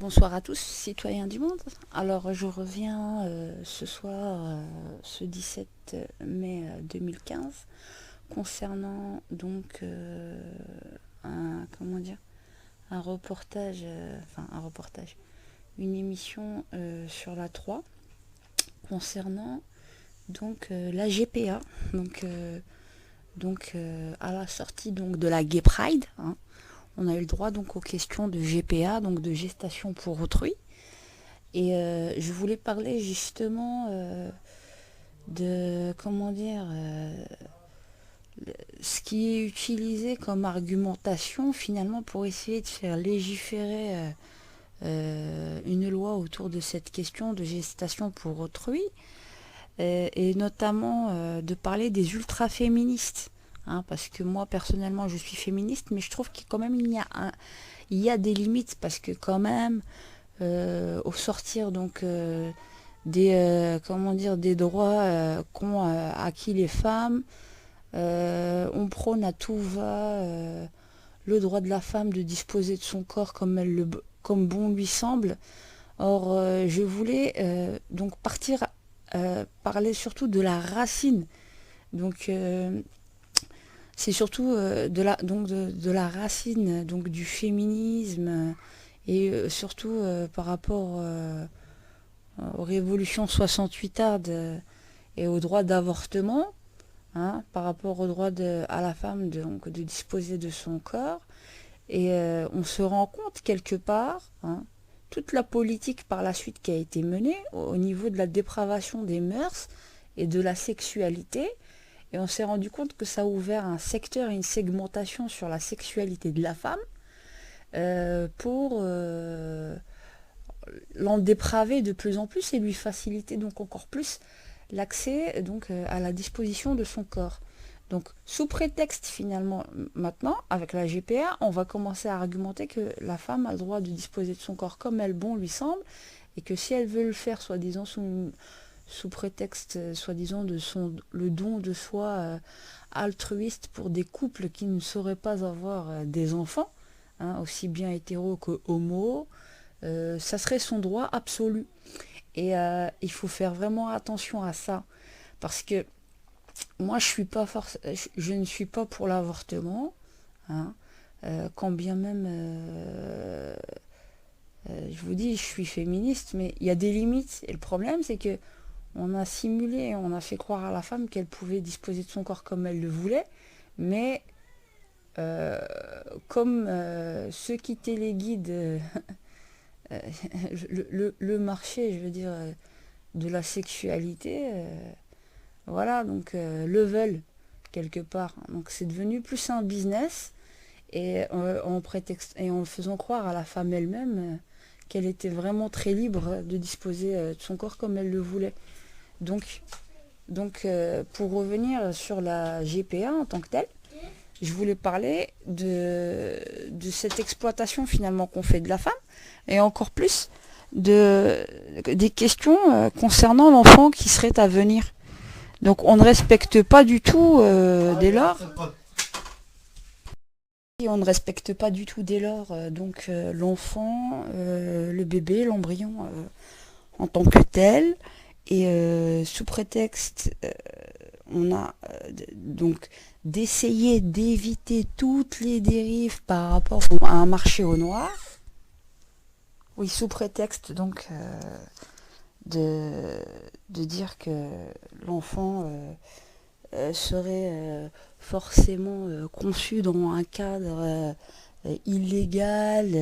Bonsoir à tous, citoyens du monde. Alors, je reviens ce soir, ce 17 mai 2015, concernant donc comment dire, un reportage, une émission sur la 3 concernant donc la GPA, à la sortie donc de la Gay Pride, hein. On a eu le droit donc aux questions de GPA, donc de gestation pour autrui. Et je voulais parler justement de, comment dire, ce qui est utilisé comme argumentation finalement pour essayer de faire légiférer une loi autour de cette question de gestation pour autrui, et notamment de parler des ultra-féministes. Hein, parce que moi personnellement je suis féministe, mais je trouve qu'il quand même il y a des limites, parce que quand même au sortir donc des droits qu'ont acquis les femmes, on prône à tout va le droit de la femme de disposer de son corps comme bon lui semble. Or je voulais donc parler surtout de la racine. Donc c'est surtout de la racine donc du féminisme, et surtout par rapport aux révolutions 68ardes et au droit d'avortement, hein, par rapport au droit à la femme de disposer de son corps. Et on se rend compte quelque part, hein, toute la politique par la suite qui a été menée au niveau de la dépravation des mœurs et de la sexualité. Et on s'est rendu compte que ça a ouvert un secteur et une segmentation sur la sexualité de la femme pour l'en dépraver de plus en plus et lui faciliter donc encore plus l'accès donc à la disposition de son corps. Donc sous prétexte finalement maintenant, avec la GPA, on va commencer à argumenter que la femme a le droit de disposer de son corps comme elle bon lui semble, et que si elle veut le faire soi-disant sous prétexte soi-disant de le don de soi altruiste pour des couples qui ne sauraient pas avoir des enfants, hein, aussi bien hétéro que homo, ça serait son droit absolu. Et il faut faire vraiment attention à ça, parce que moi je ne suis pas pour l'avortement, hein, quand bien même je vous dis je suis féministe, mais il y a des limites. Et le problème c'est que on a simulé, on a fait croire à la femme qu'elle pouvait disposer de son corps comme elle le voulait, mais comme ceux qui téléguident le marché, je veux dire, de la sexualité, voilà, donc le veulent quelque part. Donc c'est devenu plus un business, et en faisant croire à la femme elle-même qu'elle était vraiment très libre de disposer de son corps comme elle le voulait. Donc, pour revenir sur la GPA en tant que telle, je voulais parler de cette exploitation finalement qu'on fait de la femme, et encore plus des questions concernant l'enfant qui serait à venir. Donc on ne respecte pas du tout dès lors. On ne respecte pas du tout dès lors l'enfant, le bébé, l'embryon en tant que tel. Et sous prétexte, on a donc d'essayer d'éviter toutes les dérives par rapport à un marché au noir. Oui, sous prétexte donc de dire que l'enfant serait forcément conçu dans un cadre illégal,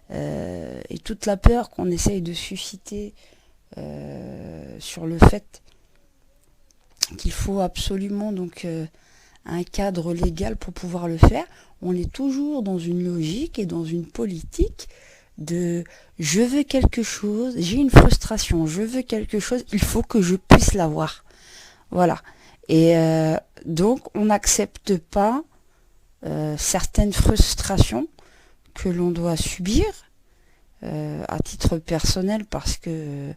et toute la peur qu'on essaye de susciter sur le fait qu'il faut absolument donc un cadre légal pour pouvoir le faire. On est toujours dans une logique et dans une politique de je veux quelque chose, j'ai une frustration, je veux quelque chose, il faut que je puisse l'avoir. Voilà. Et donc on n'accepte pas certaines frustrations que l'on doit subir à titre personnel, parce que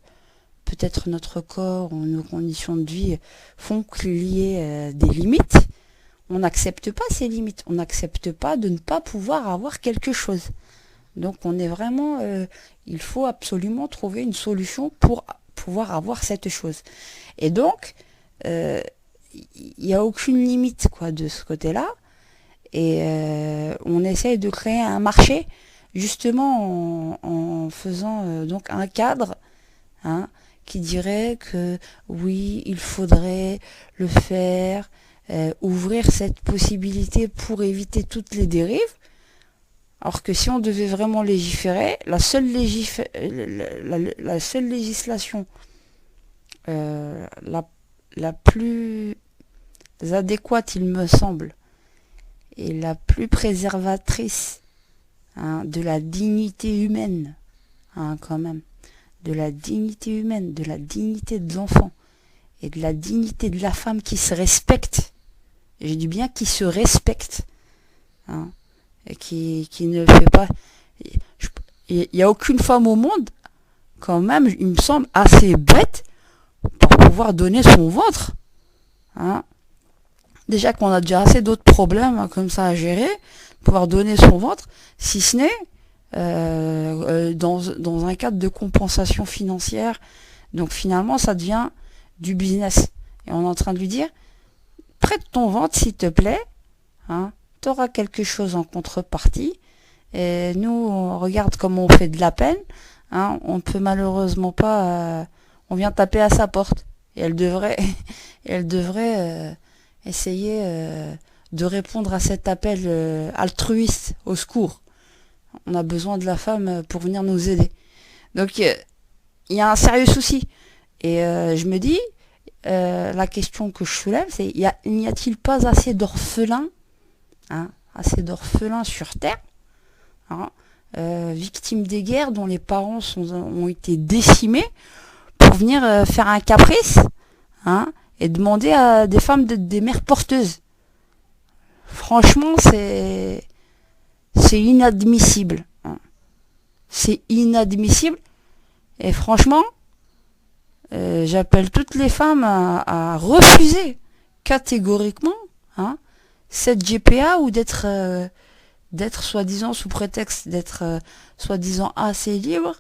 peut-être notre corps ou nos conditions de vie font qu'il y ait des limites. On n'accepte pas ces limites. On n'accepte pas de ne pas pouvoir avoir quelque chose. Donc on est vraiment, il faut absolument trouver une solution pour pouvoir avoir cette chose. Et donc, il n'y a aucune limite quoi de ce côté-là. Et on essaye de créer un marché justement en faisant donc un cadre, hein, qui dirait que oui, il faudrait le faire, ouvrir cette possibilité pour éviter toutes les dérives. Alors que si on devait vraiment légiférer, la seule législation la plus adéquate, il me semble, et la plus préservatrice, hein, de la dignité humaine, hein, quand même, de la dignité humaine, de la dignité de l'enfant et de la dignité de la femme qui se respecte. J'ai dit bien qui se respecte, hein, et qui ne fait pas. Il n'y a aucune femme au monde, quand même, il me semble, assez bête pour pouvoir donner son ventre. Hein. Déjà qu'on a déjà assez d'autres problèmes, hein, comme ça à gérer, pouvoir donner son ventre, si ce n'est dans un cadre de compensation financière. Donc finalement, ça devient du business. Et on est en train de lui dire, prête ton ventre s'il te plaît, hein, tu auras quelque chose en contrepartie. Et nous, on regarde comment on fait de la peine. Hein, on ne peut malheureusement pas... on vient taper à sa porte. Et elle devrait, essayer de répondre à cet appel altruiste au secours. On a besoin de la femme pour venir nous aider. Donc il y a un sérieux souci. Et je me dis, la question que je soulève, c'est n'y a-t-il pas assez d'orphelins, hein, assez d'orphelins sur Terre, hein, victimes des guerres dont les parents ont été décimés pour venir faire un caprice, hein, et demander à des femmes d'être des mères porteuses. Franchement, c'est inadmissible. Hein. C'est inadmissible. Et franchement, j'appelle toutes les femmes à refuser catégoriquement, hein, cette GPA ou d'être soi-disant sous prétexte d'être soi-disant assez libre,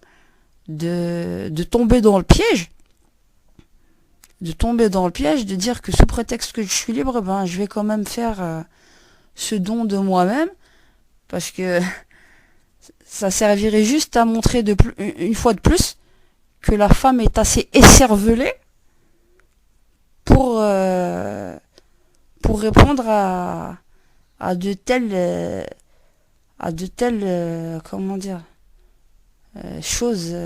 de tomber dans le piège. De dire que sous prétexte que je suis libre, ben je vais quand même faire ce don de moi-même, parce que ça servirait juste à montrer une fois de plus que la femme est assez écervelée pour répondre à de telles comment dire, choses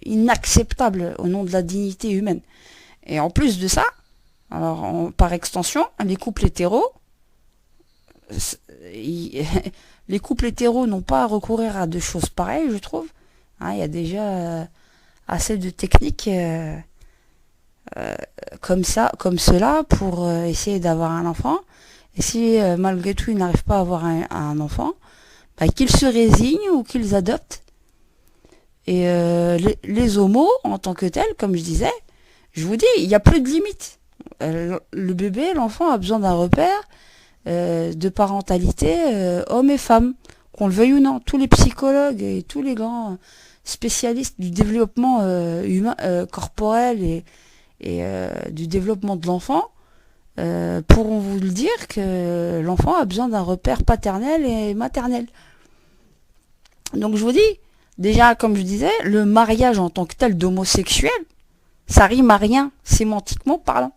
inacceptables au nom de la dignité humaine. Et en plus de ça, alors par extension, les couples hétéros, les couples hétéros n'ont pas à recourir à de choses pareilles, je trouve. Hein, il y a déjà assez de techniques comme cela pour essayer d'avoir un enfant. Et si malgré tout ils n'arrivent pas à avoir un enfant, bah, qu'ils se résignent ou qu'ils adoptent. Et les homos, en tant que tels, comme je disais, je vous dis, il n'y a plus de limite. Le bébé, l'enfant a besoin d'un repère de parentalité homme et femme, qu'on le veuille ou non. Tous les psychologues et tous les grands spécialistes du développement humain, corporel et du développement de l'enfant pourront vous le dire que l'enfant a besoin d'un repère paternel et maternel. Donc je vous dis, déjà comme je disais, le mariage en tant que tel d'homosexuel, ça rime à rien, sémantiquement parlant.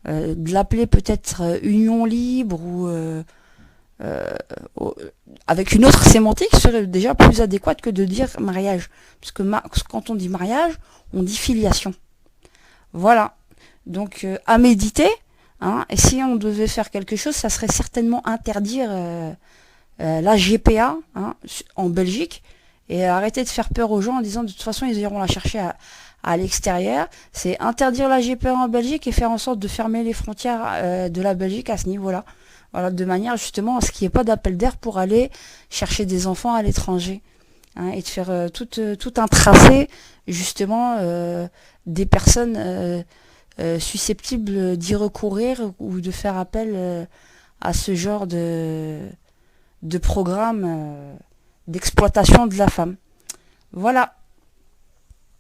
De l'appeler peut-être union libre ou avec une autre sémantique serait déjà plus adéquate que de dire mariage. Parce que quand on dit mariage, on dit filiation. Voilà. Donc à méditer, hein, et si on devait faire quelque chose, ça serait certainement interdire la GPA, hein, en Belgique, et arrêter de faire peur aux gens en disant de toute façon ils iront la chercher à l'extérieur. C'est interdire la GPA en Belgique et faire en sorte de fermer les frontières de la Belgique à ce niveau-là. Voilà, de manière justement à ce qu'il n'y ait pas d'appel d'air pour aller chercher des enfants à l'étranger. Hein, et de faire tout un tracé justement des personnes susceptibles d'y recourir ou de faire appel à ce genre de programme d'exploitation de la femme. Voilà.